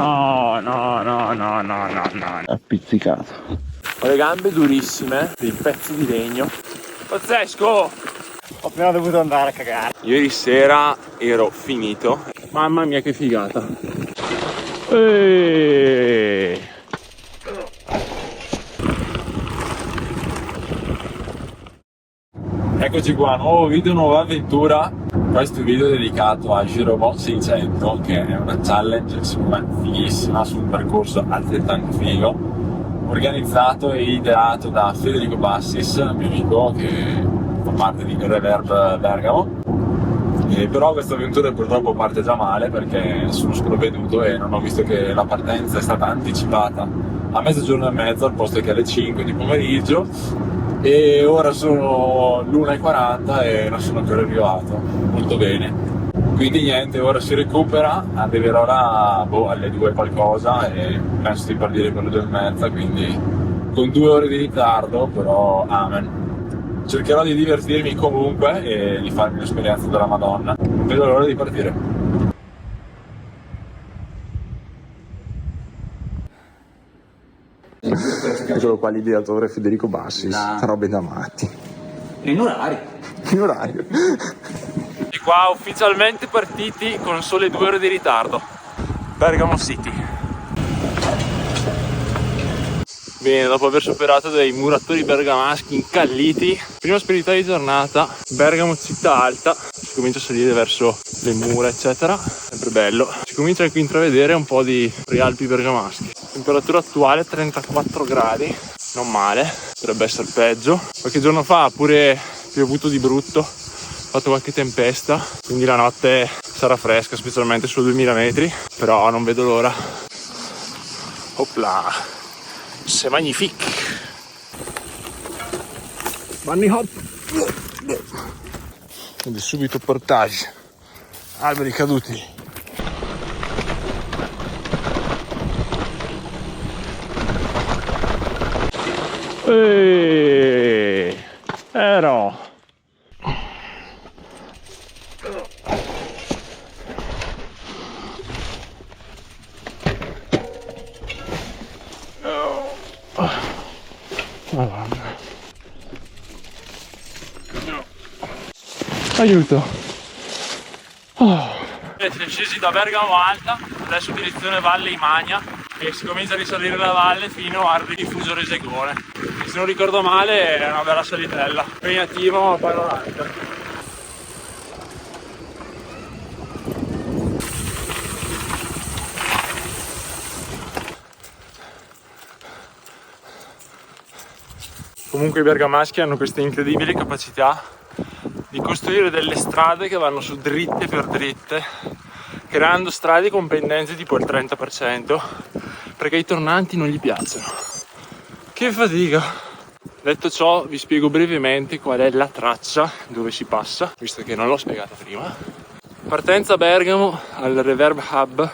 No, no, no, no, no, no, no. Appizzicato. Ho le gambe durissime, dei pezzi di legno. Pazzesco! Ho appena dovuto andare a cagare. Ieri sera ero finito. Mamma mia che figata. Eeeh. Eccoci qua, nuovo video, nuova avventura. Questo video è dedicato a Girobot 600, che è una challenge secondo me fighissima su un percorso altrettanto figo, organizzato e ideato da Federico Bassis, mio amico che fa parte di Reverb Bergamo. Però questa avventura purtroppo parte già male perché sono sprovveduto e non ho visto che la partenza è stata anticipata a mezzogiorno e mezzo al posto che alle 5 di pomeriggio, e ora sono l'1:40 e non sono ancora arrivato. Molto bene, quindi niente, ora si recupera, arriverò là alle 2 qualcosa e penso di partire per le 2:30, quindi con 2 ore di ritardo, però amen. Cercherò di divertirmi comunque e di farmi un'esperienza della Madonna. Non vedo l'ora di partire. Eccolo qua l'ideatore Federico Bassis. Robe da matti. In orario. In orario. Di qua ufficialmente partiti con sole 2 ore di ritardo. Bergamo City. Bene, dopo aver superato dei muratori bergamaschi incalliti, prima spiritualità di giornata, Bergamo città alta, si comincia a salire verso le mura eccetera, sempre bello, si comincia a intravedere un po' di rialpi bergamaschi. Temperatura attuale 34 gradi, non male, potrebbe essere peggio. Qualche giorno fa ha pure piovuto di brutto, ha fatto qualche tempesta, quindi la notte sarà fresca, specialmente su 2000 metri, però non vedo l'ora. Opla! C'est magnifique. Bunny hop. Quindi subito portage. Alberi caduti. No. Madonna. Aiuto. Siamo scesi da Bergamo Alta, adesso direzione Valle Imagna e si comincia a risalire la valle fino al rifugio Resegone. Se non ricordo male è una bella salitella, impegnativo ma panoramica. Comunque i bergamaschi hanno questa incredibile capacità di costruire delle strade che vanno su dritte per dritte, creando strade con pendenze tipo il 30%, perché i tornanti non gli piacciono. Che fatica! Detto ciò, vi spiego brevemente qual è la traccia dove si passa, visto che non l'ho spiegata prima. Partenza Bergamo al Reverb Hub,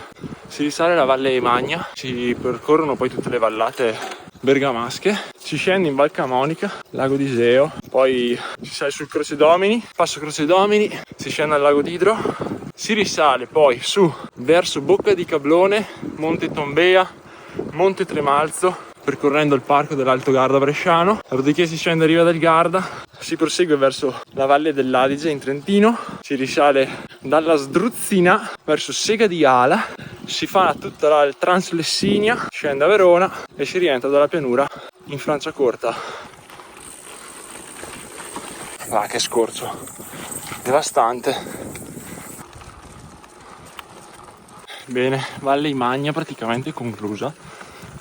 si risale la Valle Imagna, si percorrono poi tutte le vallate bergamasche, si scende in Val Camonica, Lago di Iseo, poi si sale sul Croce Domini, passo Croce Domini, si scende al Lago d'Idro, si risale poi su verso Bocca di Cablone, Monte Tombea, Monte Tremalzo, percorrendo il parco dell'Alto Garda bresciano, dopodiché si scende a riva del Garda, si prosegue verso la Valle dell'Adige in Trentino, si risale dalla Sdruzzina verso Sega di Ala, si fa tutta la Translessinia, scende a Verona e si rientra dalla pianura in Franciacorta. Ah, che scorcio devastante. Bene, Valle Imagna praticamente conclusa.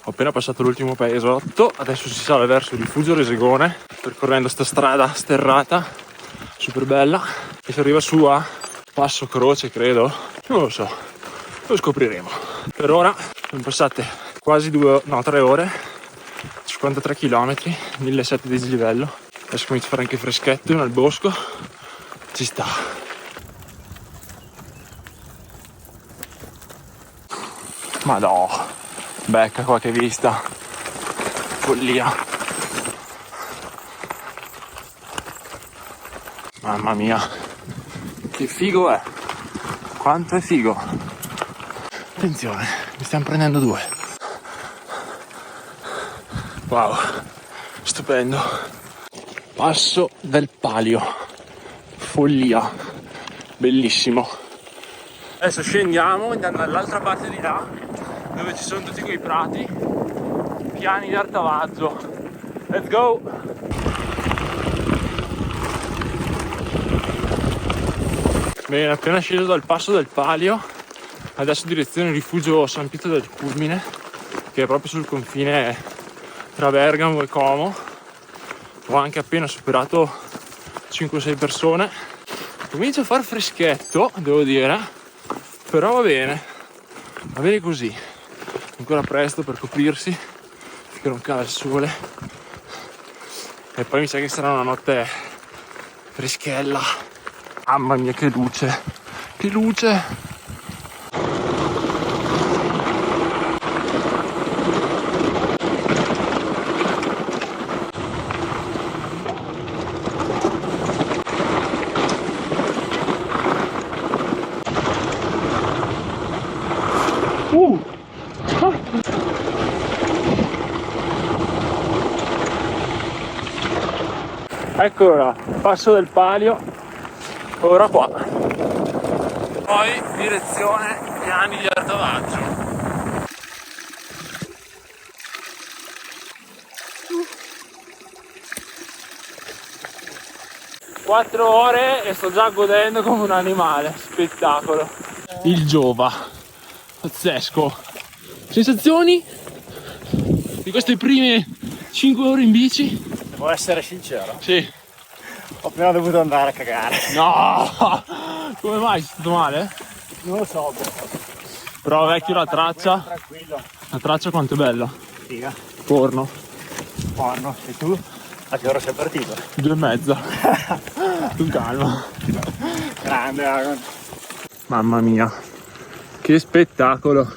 Ho appena passato l'ultimo paesotto, adesso si sale verso il rifugio Resegone, percorrendo sta strada sterrata, super bella, e si arriva su a Passo Croce, credo, non lo so, lo scopriremo. Per ora sono passate quasi 3 ore, 53 km, 1700 di dislivello, adesso comincia a fare anche freschetto nel bosco, ci sta. Madò! Becca qua che vista, follia, mamma mia, che figo è, quanto è figo, attenzione. mi stiamo prendendo 2. Wow, stupendo. Passo del Palio, follia, bellissimo. Adesso scendiamo, andiamo dall'altra parte di là, dove ci sono tutti quei prati piani di Artavaggio. Let's go! Bene, appena sceso dal passo del Palio, adesso direzione rifugio San Pietro del Culmine, che è proprio sul confine tra Bergamo e Como. Ho anche appena superato 5-6 persone. Comincia a far freschetto, devo dire, però va bene così. Ancora presto per coprirsi, che non cala il sole. E poi mi sa che sarà una notte freschella. Mamma mia, che luce! Che luce! Eccolo là, passo del Palio, ora qua. Poi direzione piani di Artavaggio. 4 ore e sto già godendo come un animale, spettacolo. Il Giova, pazzesco. Sensazioni di queste prime 5 ore in bici? Devo essere sincero, Sì. ho appena dovuto andare a cagare. No! Come mai? Sei stato male? Non lo so, Però vecchio la traccia. tranquillo. La traccia quanto è bella. Figa, Corno. buono. E tu? A che ora sei partito? 2:30. Tu calma. Grande, Aaron. Mamma mia. Che spettacolo.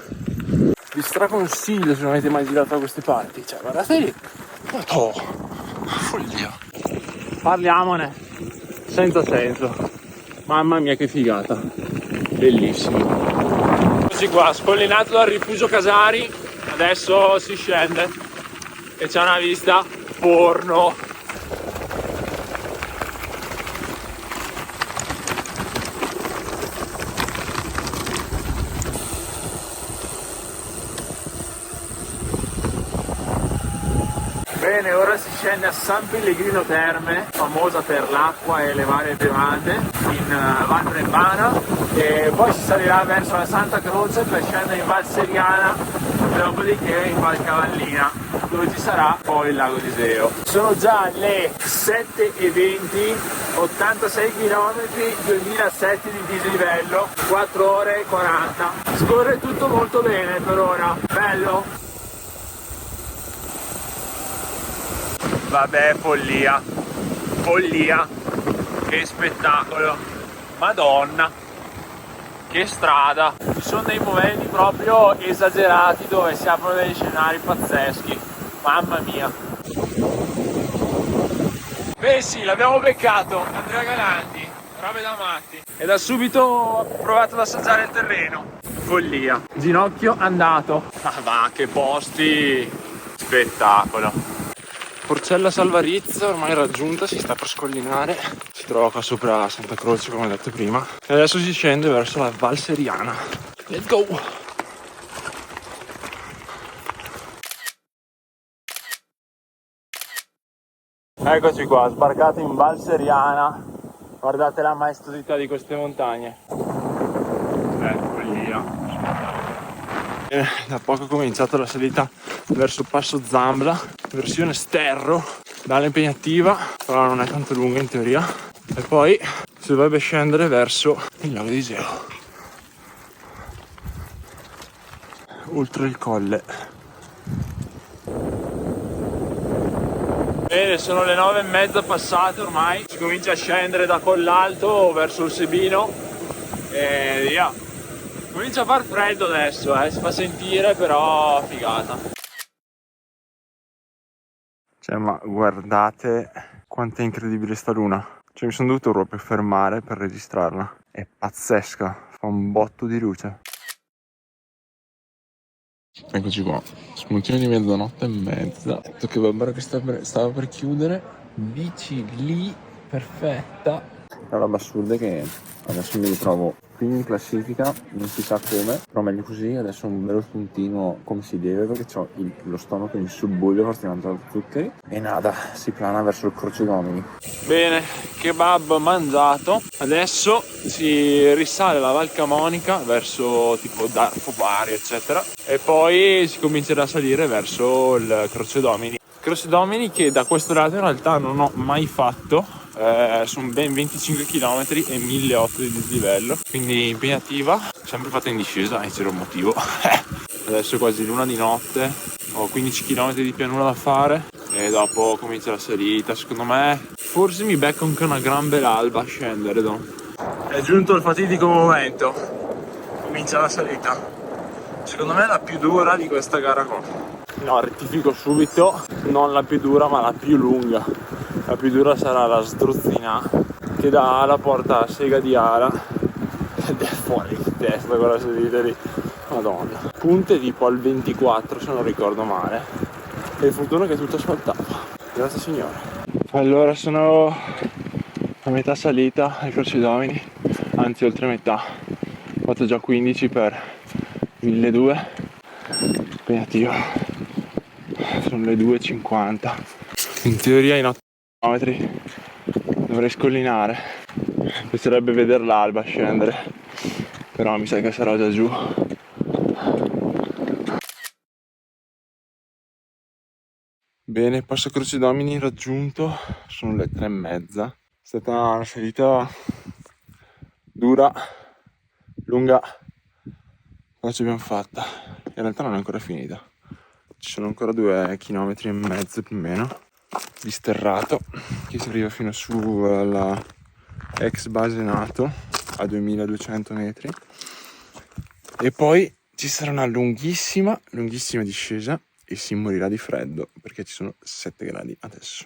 Vi straconsiglio se non avete mai girato da queste parti. Cioè, guardate lì. Oh, follia. Parliamone. Senza senso. Mamma mia che figata. Bellissimo. Eccoci qua, scollinato dal rifugio Casari. Adesso si scende. E c'è una vista porno. Bene, ora si scende a San Pellegrino Terme, famosa per l'acqua e le varie bevande, in Val Brembana, e poi si salirà verso la Santa Croce per scendere in Val Seriana, dopodiché in Val Cavallina, dove ci sarà poi il lago di Iseo. Sono già le 7:20, 86 km, 2007 di dislivello, 4 ore e 40. Scorre tutto molto bene per ora, bello. Vabbè, follia, che spettacolo, madonna, che strada, ci sono dei momenti proprio esagerati dove si aprono degli scenari pazzeschi, mamma mia. Beh sì, l'abbiamo beccato, Andrea Galanti, robe da matti, e da subito ho provato ad assaggiare il terreno, follia, ginocchio andato, ah va, che posti, spettacolo. Porcella Salvarizza ormai raggiunta, si sta per scollinare, si trova qua sopra Santa Croce come ho detto prima e adesso si scende verso la Val Seriana. Let's go! Eccoci qua, sbarcati in Val Seriana, guardate la maestosità di queste montagne. Follia. Da poco ho cominciato la salita verso Passo Zambla, versione sterro, bella impegnativa, però non è tanto lunga in teoria. E poi si dovrebbe scendere verso il lago di Iseo, oltre il colle. Bene, sono le 9:30 passate ormai, si comincia a scendere da Collalto verso il Sebino e via. Comincia a far freddo adesso, si fa sentire, però figata. Cioè, ma guardate quanto è incredibile sta luna. Cioè, mi sono dovuto proprio fermare per registrarla. È pazzesca, fa un botto di luce. Eccoci qua, spuntino di mezzanotte e mezza. Detto che Barbara che stava per chiudere. Bici lì, perfetta. La roba assurda è che adesso mi ritrovo qui in classifica, non si sa come, però meglio così. Adesso un bello spuntino come si deve, perché ho lo stomaco in subbuglio, forse ho mangiato zuccheri. E nada, si plana verso il Croce Domini. Bene, kebab mangiato. Adesso si risale la Val Camonica verso tipo Darfo Bari, eccetera. E poi si comincerà a salire verso il Croce Domini. Croce Domini che da questo lato in realtà non ho mai fatto. Sono ben 25 km e 1800 di dislivello, quindi impegnativa, sempre fatta in discesa, e c'era un motivo. Adesso è quasi l'una di notte, ho 15 km di pianura da fare e dopo comincia la salita. Secondo me forse mi becco anche una gran bella alba a scendere. È giunto il fatidico momento, comincia la salita. Secondo me è la più dura di questa gara qua. No, rettifico subito, non la più dura ma la più lunga. La più dura sarà la Struzzina, che da Ala porta a Sega di Ala, ed è fuori di testa quella salita lì, madonna. Punte tipo al 24 se non ricordo male, e il futuro che è tutto asfaltato, grazie signore. Allora sono a metà salita ai Croce Domini, anzi oltre metà, ho fatto già 15 per 1200, impegnativo, sono le 2:50, in teoria in 8 km dovrei scollinare, piacerebbe vedere l'alba scendere, però mi sa che sarò già giù. Bene, passo Croce Domini raggiunto, sono le 3:30, è stata una salita dura, lunga, ma ce l'abbiamo fatta. In realtà non è ancora finita, ci sono ancora 2,5 km più o meno di sterrato che si arriva fino su alla ex base NATO a 2200 metri, e poi ci sarà una lunghissima discesa e si morirà di freddo perché ci sono 7 gradi adesso.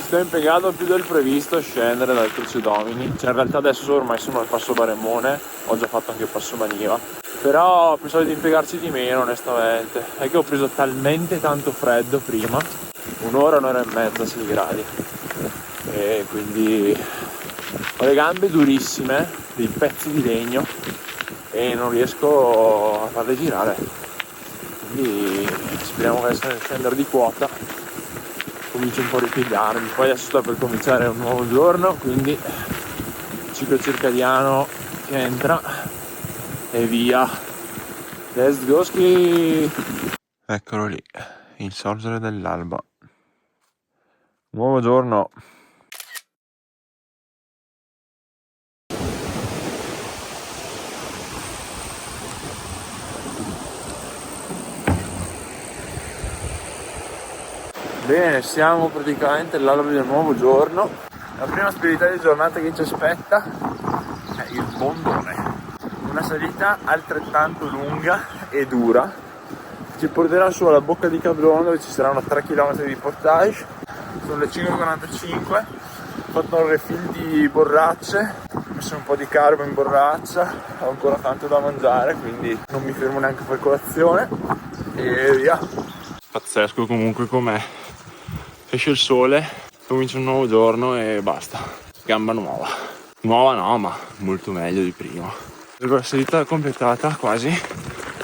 Sto impiegando più del previsto a scendere dal Croce Domini, cioè in realtà adesso ormai sono al passo Baremone, ho già fatto anche il passo Maniva, però pensavo di impiegarci di meno onestamente, è che ho preso talmente tanto freddo prima, un'ora e mezza, 6 gradi, e quindi ho le gambe durissime, dei pezzi di legno, e non riesco a farle girare, quindi speriamo che adesso nel scendere di quota comincio un po' a ripigliarmi. Poi adesso sto per cominciare un nuovo giorno, quindi ciclo circadiano che entra e via, let's go ski. Eccolo lì, il sorgere dell'alba, nuovo giorno. Bene, siamo praticamente all'alba del nuovo giorno. La prima spirituale di giornata che ci aspetta è il Bondone. Una salita altrettanto lunga e dura. Ci porterà su alla Bocca di Cablone, dove ci saranno 3 km di portage. Sono le 5:45. Ho fatto un refill di borracce, ho messo un po' di carbo in borraccia. Ho ancora tanto da mangiare, quindi non mi fermo neanche per colazione. E via. Pazzesco comunque com'è. Esce il sole, comincia un nuovo giorno e basta. Gamba nuova. Nuova no, ma molto meglio di prima. La salita completata quasi.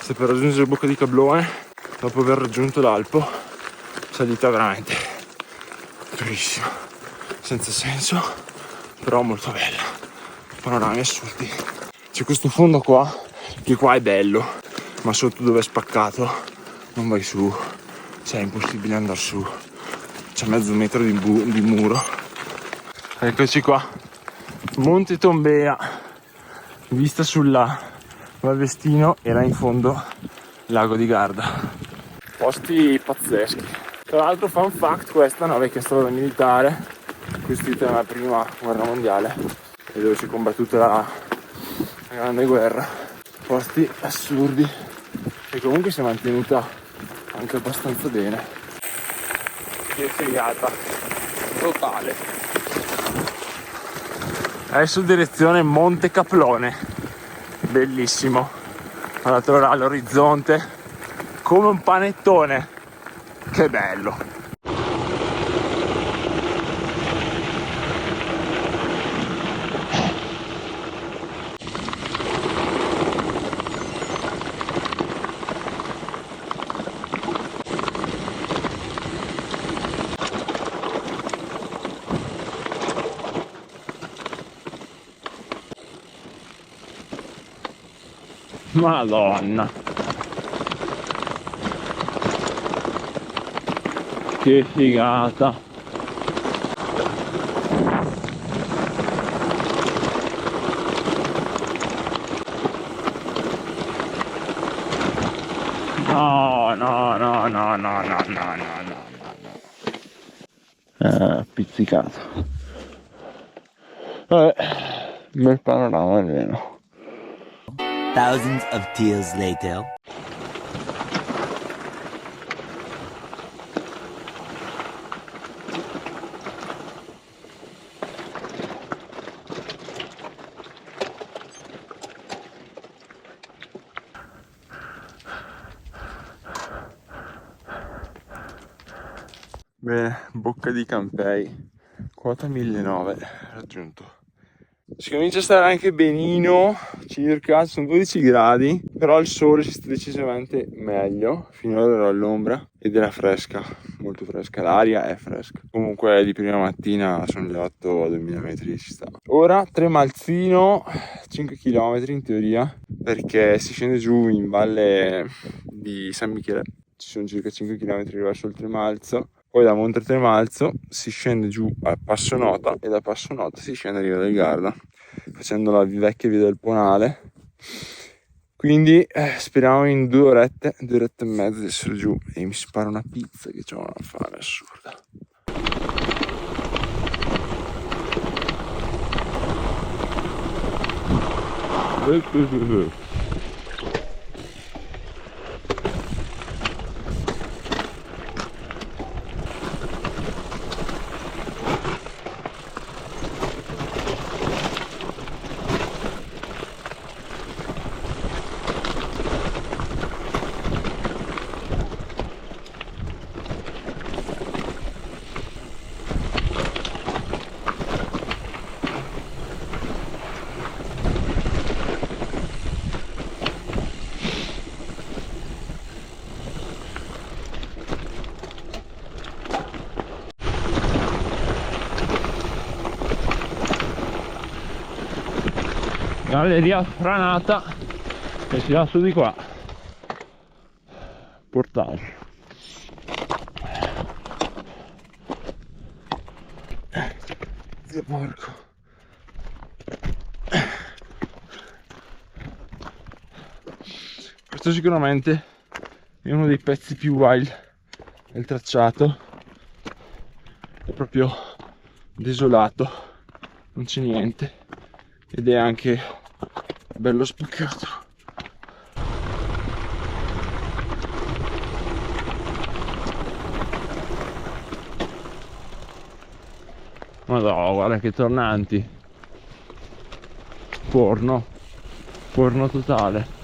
Sto per raggiungere il Bocca di Cablone dopo aver raggiunto l'Alpo. Salita veramente durissima, senza senso, però molto bella. Panorami assurdi. C'è questo fondo qua, che qua è bello, ma sotto dove è spaccato non vai su, cioè è impossibile andare su. C'è mezzo metro di muro. Eccoci qua, Monte Tombea, vista sulla Val Vestino, e là in fondo Lago di Garda. Posti pazzeschi. Tra l'altro, fun fact, questa è una vecchia strada militare costruita nella prima guerra mondiale e dove si è combattuta la grande guerra. Posti assurdi, e comunque si è mantenuta anche abbastanza bene. Che figata totale. Adesso direzione Monte Caplone. bellissimo. Guardate ora all'orizzonte come un panettone, che bello. Madonna, che figata. No. Pizzicato. Bel panorama almeno. Thousands of tears later. Bene, Bocca di Campei, quota 1900 raggiunto. Si comincia a stare anche benino, circa, sono 12 gradi, però il sole si sta decisamente meglio, finora ero all'ombra ed era fresca, molto fresca, l'aria è fresca. Comunque di prima mattina sono le 8 a 2000 metri ci sta. Ora Tremalzino, 5 km in teoria, perché si scende giù in valle di San Michele, ci sono circa 5 km verso il Tremalzo. Poi da Monte Tremalzo si scende giù a Passonota e da Passonota si scende a Riva del Garda, facendo la vecchia via del Ponale. Quindi speriamo in 2 orette e mezza di essere giù e mi sparo una pizza che c'ho una fame assurda. Galleria franata e si va su di qua. Portage. Zio porco. Questo sicuramente è uno dei pezzi più wild del tracciato. È proprio desolato, non c'è niente ed è anche bello spaccato. Madonna, guarda che tornanti. Forno totale.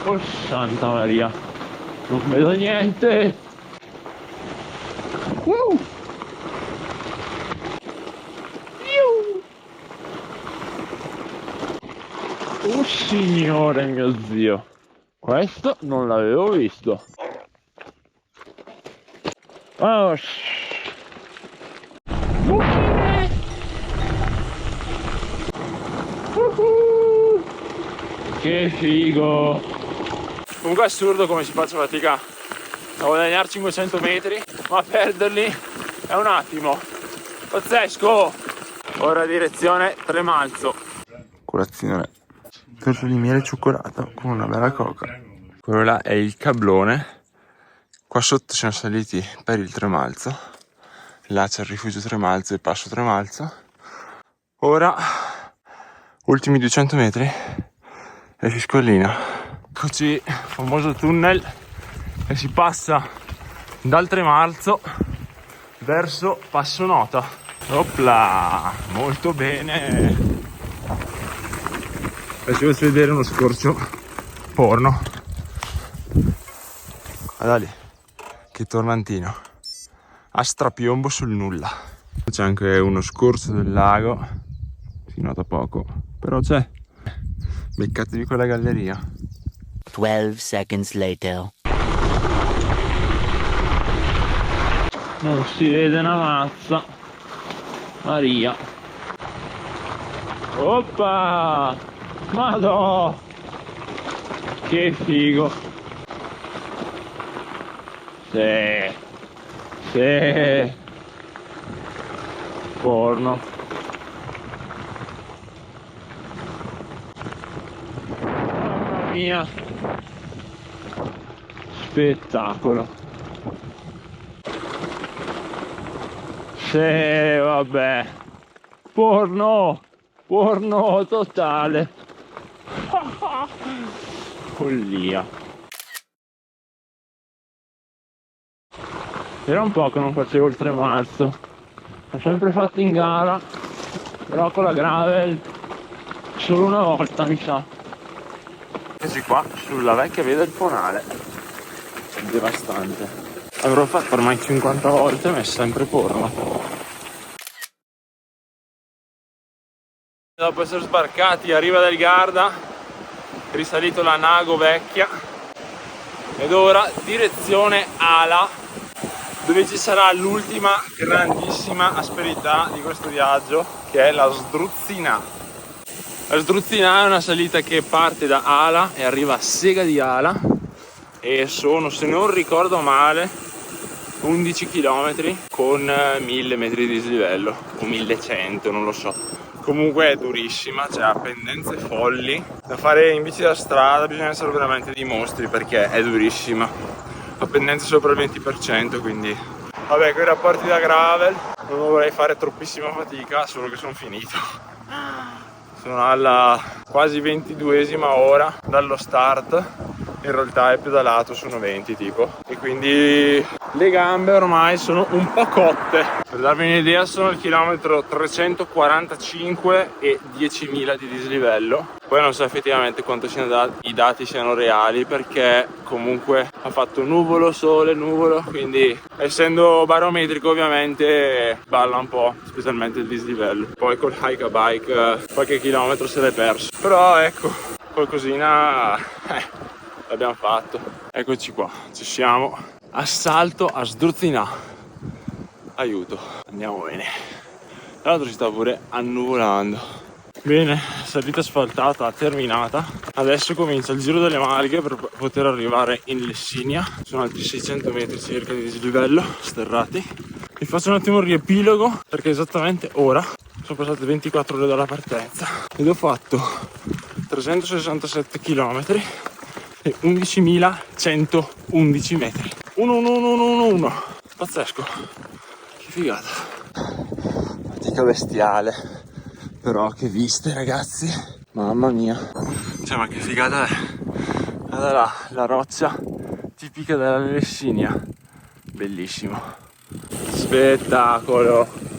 Oh Santa Maria, non vedo niente. Oh signore mio zio, questo non l'avevo visto. Oh, che figo. Comunque è assurdo come si faccia fatica a guadagnare 500 metri, ma a perderli è un attimo. Pazzesco! Ora direzione Tremalzo. Colazione, torta di miele e cioccolato con una bella coca. Quello là è il Cablone. Qua sotto siamo saliti per il Tremalzo. Là c'è il rifugio Tremalzo e il passo Tremalzo. Ora Ultimi 200 metri e si scollina. Eccoci, famoso tunnel, e si passa dal Tremarzo verso Passo Nota. Opla, molto bene. Adesso vi faccio vedere uno scorcio porno. Guarda lì, che tornantino, a strapiombo sul nulla. C'è anche uno scorcio del lago, si nota poco, però c'è. Beccatevi quella galleria. 12 seconds later. Non si vede una mazza. Maria. Oppa! Madò! Che figo! Sì! Sì! Porno! Mamma mia! Spettacolo! Sì, vabbè! Porno! Porno totale! Follia! Era un po' che non facevo il Tremarzo, l'ho sempre fatto in gara, però con la gravel solo una volta mi sa. Eccoci qua sulla vecchia via del Ponale, devastante. Avrò fatto ormai 50 volte ma è sempre porno. Dopo essere sbarcati a riva del Garda, risalito la Nago vecchia ed ora direzione Ala, dove ci sarà l'ultima grandissima asperità di questo viaggio, che è la Sdruzzina. La Sdruzzina è una salita che parte da Ala e arriva a Sega di Ala e sono, se non ricordo male, 11 km con 1000 metri di dislivello o 1100, non lo so. Comunque è durissima, cioè ha pendenze folli. Da fare in bici da strada bisogna essere veramente dei mostri perché è durissima. Ha pendenze sopra il 20%, quindi vabbè, con i rapporti da gravel non vorrei fare troppissima fatica, solo che sono finito. Sono alla quasi 22esima ora dallo start, in realtà è pedalato, sono 20 tipo, e quindi le gambe ormai sono un po' cotte. Per darvi un'idea sono al chilometro 345 e 10.000 di dislivello. Poi non so effettivamente quanto i dati siano reali, perché comunque ha fatto nuvolo, sole, nuvolo, quindi essendo barometrico ovviamente balla un po', specialmente il dislivello. Poi col hike a bike qualche chilometro se l'è perso, però ecco, qualcosina l'abbiamo fatto. Eccoci qua, ci siamo. Assalto a Sdruzzina. Aiuto, andiamo bene. Tra l'altro si sta pure annuvolando. Bene, salita asfaltata terminata. Adesso comincia il giro delle Marghe per poter arrivare in Lessinia. Sono altri 600 metri circa di dislivello sterrati. Vi faccio un attimo un riepilogo perché esattamente ora sono passate 24 ore dalla partenza ed ho fatto 367 km e 11.111 metri. 1. Pazzesco. Che figata. Fatica bestiale. Però che viste, ragazzi. Mamma mia. Cioè, ma che figata è. Guarda là, la roccia tipica della Lessinia. Bellissimo. Spettacolo.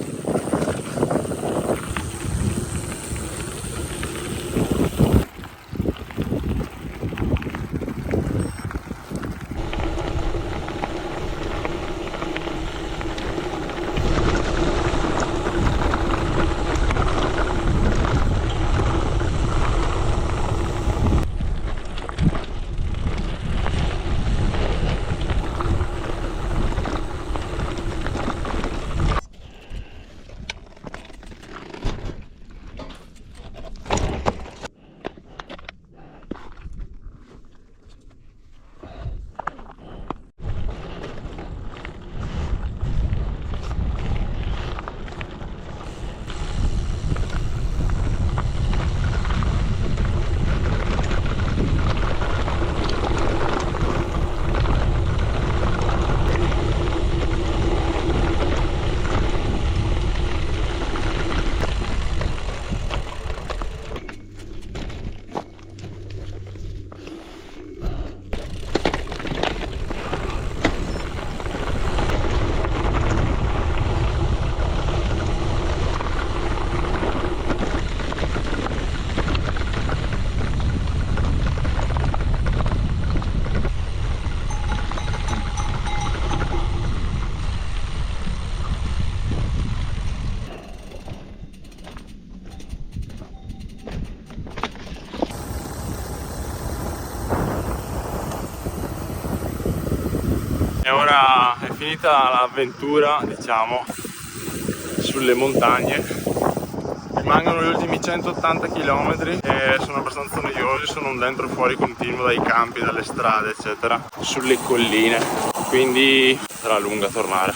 E ora è finita l'avventura, diciamo, sulle montagne. Rimangono gli ultimi 180 km e sono abbastanza noiosi, sono un dentro e fuori continuo dai campi, dalle strade eccetera, sulle colline, quindi sarà lunga tornare.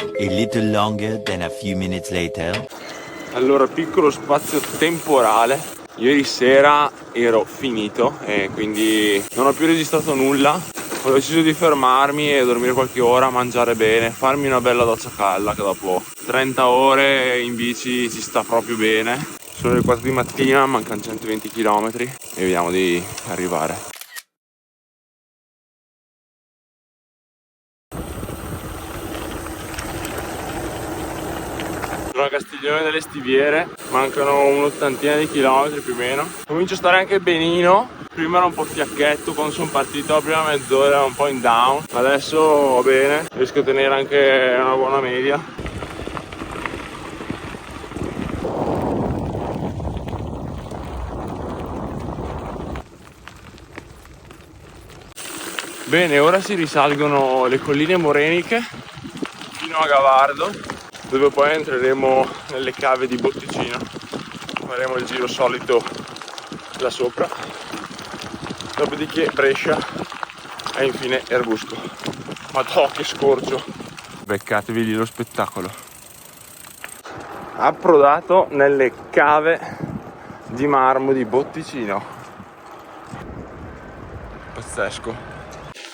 A little longer than a few minutes later. Allora, piccolo spazio temporale. Ieri sera ero finito e quindi non ho più registrato nulla. Ho deciso di fermarmi e dormire qualche ora, mangiare bene, farmi una bella doccia calda che dopo 30 ore in bici ci sta proprio bene. Sono le 4 di mattina, mancano 120 km e vediamo di arrivare. Sono a Castiglione delle Stiviere, mancano un'ottantina di chilometri più o meno. Comincio a stare anche benino. Prima era un po' fiacchetto, quando sono partito la prima mezz'ora era un po' in down, adesso va bene, riesco a tenere anche una buona media. Bene, ora si risalgono le colline moreniche fino a Gavardo, dove poi entreremo nelle cave di Botticino. Faremo il giro solito là sopra. Dopodiché Brescia e infine Erbusco. Madò che scorcio! Beccatevi lì lo spettacolo. Approdato nelle cave di marmo di Botticino. Pazzesco.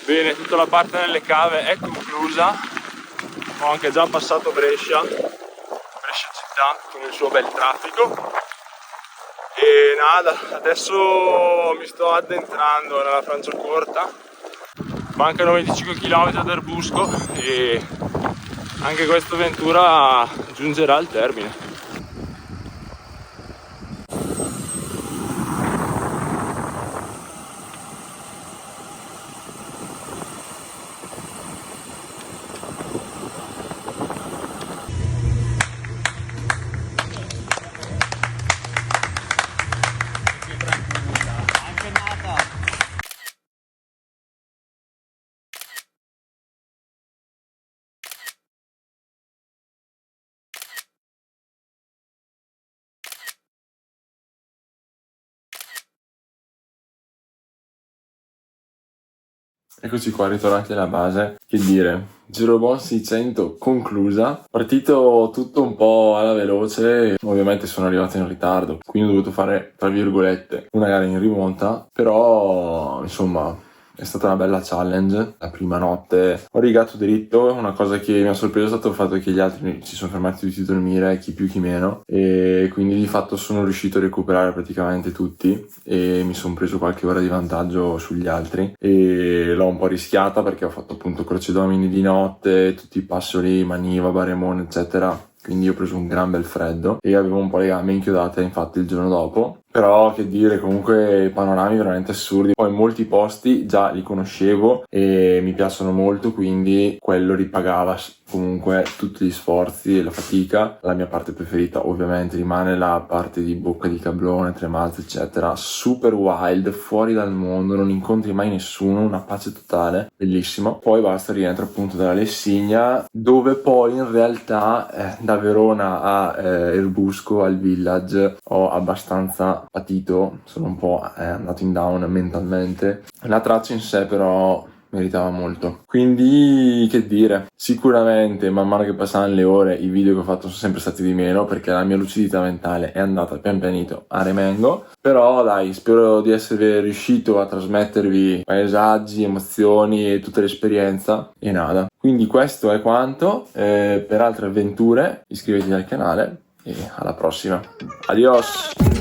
Bene, tutta la parte nelle cave è conclusa. Ho anche già passato Brescia città con il suo bel traffico. E nada, adesso mi sto addentrando nella Franciacorta, mancano 25 km ad Erbusco e anche questa avventura giungerà al termine. Eccoci qua, ritornati alla base. Che dire, Girobon 600 conclusa. Partito tutto un po' alla veloce, ovviamente sono arrivato in ritardo, quindi ho dovuto fare, tra virgolette, una gara in rimonta, però insomma è stata una bella challenge. La prima notte ho rigato dritto, una cosa che mi ha sorpreso è stato il fatto che gli altri si sono fermati tutti a dormire, chi più chi meno, e quindi di fatto sono riuscito a recuperare praticamente tutti e mi sono preso qualche ora di vantaggio sugli altri e l'ho un po' rischiata perché ho fatto appunto crocedomini di notte, tutti i passoli, Maniva, Baremone eccetera, quindi ho preso un gran bel freddo e avevo un po' le gambe inchiodate infatti il giorno dopo. Però che dire, comunque panorami veramente assurdi. Poi molti posti già li conoscevo e mi piacciono molto, quindi quello ripagava comunque tutti gli sforzi e la fatica. La mia parte preferita ovviamente rimane la parte di Bocca di Cablone, Tremazzo eccetera, super wild, fuori dal mondo, non incontri mai nessuno, una pace totale, bellissimo. Poi basta, rientro appunto dalla Lessigna, dove poi in realtà da Verona a Erbusco al village ho abbastanza patito, sono un po' andato in down mentalmente. La traccia in sé però meritava molto, quindi che dire, sicuramente man mano che passavano le ore i video che ho fatto sono sempre stati di meno perché la mia lucidità mentale è andata pian pianito a remengo, però dai, spero di essere riuscito a trasmettervi paesaggi, emozioni e tutta l'esperienza e nada, quindi questo è quanto. Per altre avventure iscrivetevi al canale e alla prossima, adios.